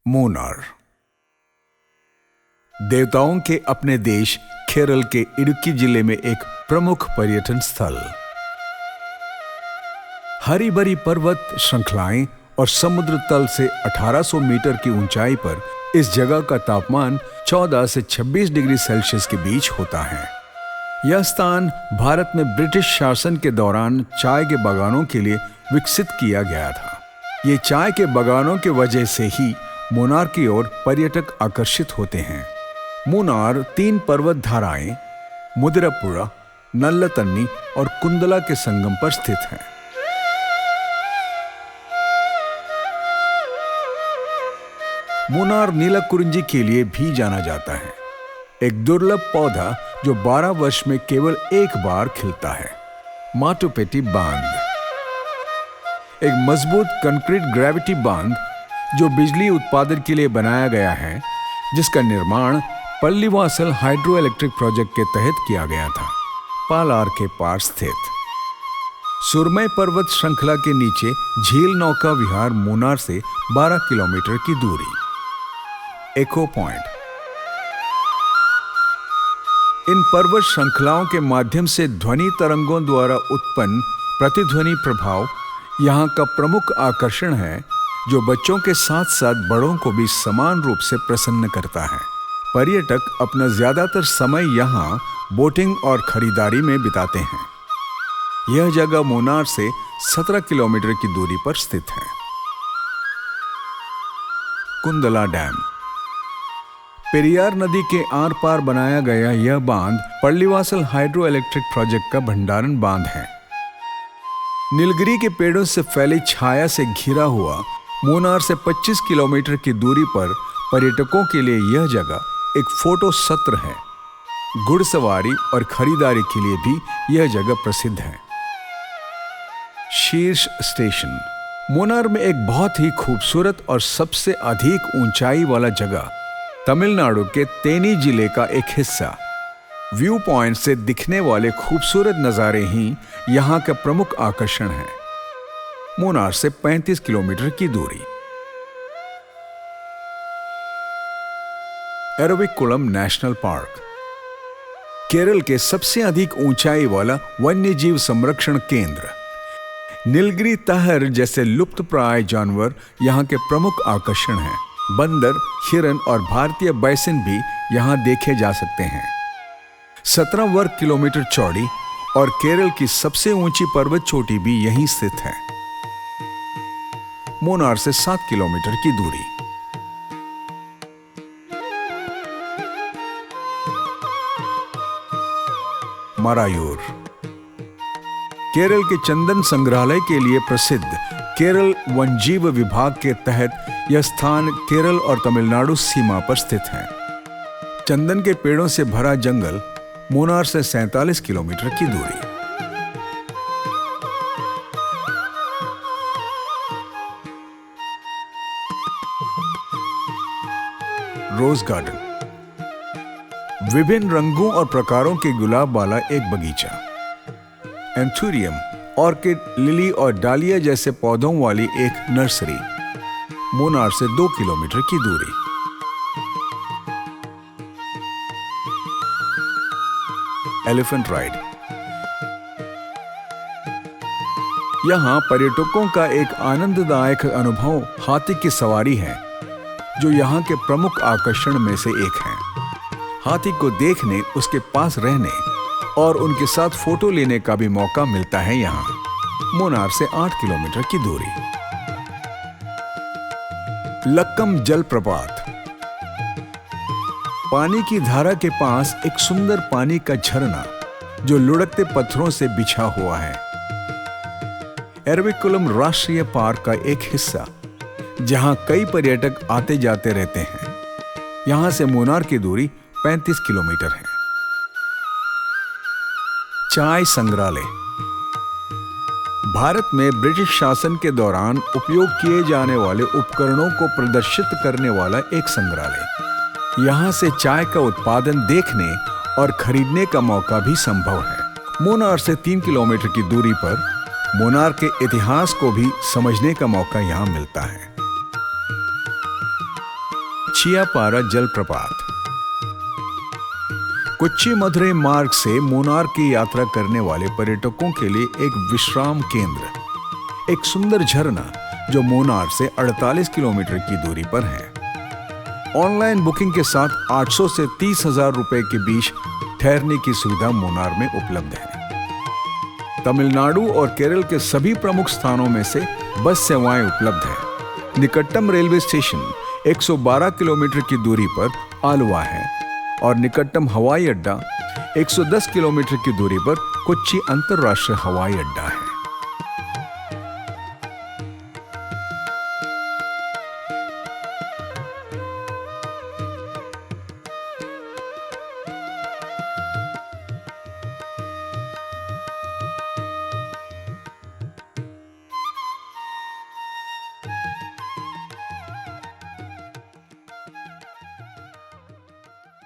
मूनार देवताओं के अपने देश केरल के इडुक्की जिले में एक प्रमुख पर्यटन स्थल। हरी भरी पर्वत श्रृंखलाएं और समुद्र तल से 1800 मीटर की ऊंचाई पर इस जगह का तापमान 14 से 26 डिग्री सेल्सियस के बीच होता है। यह स्थान भारत में ब्रिटिश शासन के दौरान चाय के बागानों के लिए विकसित किया गया था। ये चाय के बागानों की वजह से ही मूनार की ओर पर्यटक आकर्षित होते हैं। मूनार 3 पर्वत धाराएं मुदिरापुरा, नल्ला-तन्नी और कुंदला के संगम पर स्थित है। मूनार नीलाकुरिंजी के लिए भी जाना जाता है, एक दुर्लभ पौधा जो 12 वर्ष में केवल एक बार खिलता है। माटुपेटी बांध एक मजबूत कंक्रीट ग्रेविटी बांध जो बिजली उत्पादन के लिए बनाया गया है, जिसका निर्माण पल्लीवासल हाइड्रो इलेक्ट्रिक प्रोजेक्ट के तहत किया गया था। पालार के पार स्थित सुरमई पर्वत श्रृंखला के नीचे झील नौका विहार मूनार से 12 किलोमीटर की दूरी। एको पॉइंट इन पर्वत श्रृंखलाओं के माध्यम से ध्वनि तरंगों द्वारा उत्पन्न प्रतिध्वनि प्रभाव यहाँ का प्रमुख आकर्षण है, जो बच्चों के साथ साथ बड़ों को भी समान रूप से प्रसन्न करता है। पर्यटक अपना ज्यादातर समय यहाँ बोटिंग और खरीदारी में बिताते हैं। यह जगह मूनार से 17 किलोमीटर की दूरी पर स्थित है। कुंदला डैम पेरियार नदी के आर पार बनाया गया यह बांध पल्लीवासल हाइड्रो इलेक्ट्रिक प्रोजेक्ट का भंडारण बांध है। नीलगिरी के पेड़ों से फैली छाया से घिरा हुआ मूनार से 25 किलोमीटर की दूरी पर पर्यटकों के लिए यह जगह एक फोटो सत्र है। घुड़सवारी और खरीदारी के लिए भी यह जगह प्रसिद्ध है। शीर्ष स्टेशन मूनार में एक बहुत ही खूबसूरत और सबसे अधिक ऊंचाई वाला जगह तमिलनाडु के तेनी जिले का एक हिस्सा। व्यू पॉइंट से दिखने वाले खूबसूरत नज़ारे ही यहाँ का प्रमुख आकर्षण है। मूनार से 35 किलोमीटर की दूरी। एरविकुलम नेशनल पार्क केरल के सबसे अधिक ऊंचाई वाला वन्यजीव संरक्षण केंद्र। नीलगिरी तहर जैसे लुप्तप्राय जानवर यहाँ के प्रमुख आकर्षण हैं। बंदर, हिरन और भारतीय बाइसन भी यहाँ देखे जा सकते हैं। 17 वर्ग किलोमीटर चौड़ी और केरल की सबसे ऊंची पर्वत चोटी भी यहीं स्थित है। मूनार से 7 किलोमीटर की दूरी। मरायूर केरल के चंदन संग्रहालय के लिए प्रसिद्ध केरल वन्यजीव विभाग के तहत यह स्थान केरल और तमिलनाडु सीमा पर स्थित है। चंदन के पेड़ों से भरा जंगल मूनार से 47 किलोमीटर की दूरी। रोज गार्डन विभिन्न रंगों और प्रकारों के गुलाब वाला एक बगीचा। एंथूरियम, ऑर्किड, लिली और डालिया जैसे पौधों वाली एक नर्सरी। मूनार से 2 किलोमीटर की दूरी। एलिफेंट राइड यहां पर्यटकों का एक आनंददायक अनुभव हाथी की सवारी है, जो यहां के प्रमुख आकर्षण में से एक है। हाथी को देखने, उसके पास रहने और उनके साथ फोटो लेने का भी मौका मिलता है। यहाँ मूनार से 8 किलोमीटर की दूरी। लक्कम जलप्रपात पानी की धारा के पास एक सुंदर पानी का झरना जो लुढ़कते पत्थरों से बिछा हुआ है। एरविकुलम राष्ट्रीय पार्क का एक हिस्सा, जहां कई पर्यटक आते जाते रहते हैं। यहां से मूनार की दूरी 35 किलोमीटर है। चाय संग्रहालय भारत में ब्रिटिश शासन के दौरान उपयोग किए जाने वाले उपकरणों को प्रदर्शित करने वाला एक संग्रहालय। यहाँ से चाय का उत्पादन देखने और खरीदने का मौका भी संभव है। मूनार से 3 किलोमीटर की दूरी पर मूनार के इतिहास को भी समझने का मौका यहाँ मिलता है। चियापारा जलप्रपात। कोच्चि मदुरै मार्ग से मूनार की यात्रा करने वाले पर्यटकों के लिए एक विश्राम केंद्र, एक सुंदर झरना जो मूनार से 48 किलोमीटर की दूरी पर है। ऑनलाइन बुकिंग के साथ 800 से 30,000 रुपए के बीच ठहरने की सुविधा मूनार में उपलब्ध है। तमिलनाडु और केरल के सभी प्रमुख स्थानों में से बस सेवाएं उपलब्ध है। निकटतम रेलवे स्टेशन 112 किलोमीटर की दूरी पर आलवा है और निकटतम हवाई अड्डा 110 किलोमीटर की दूरी पर कोच्चि अंतर्राष्ट्रीय हवाई अड्डा है।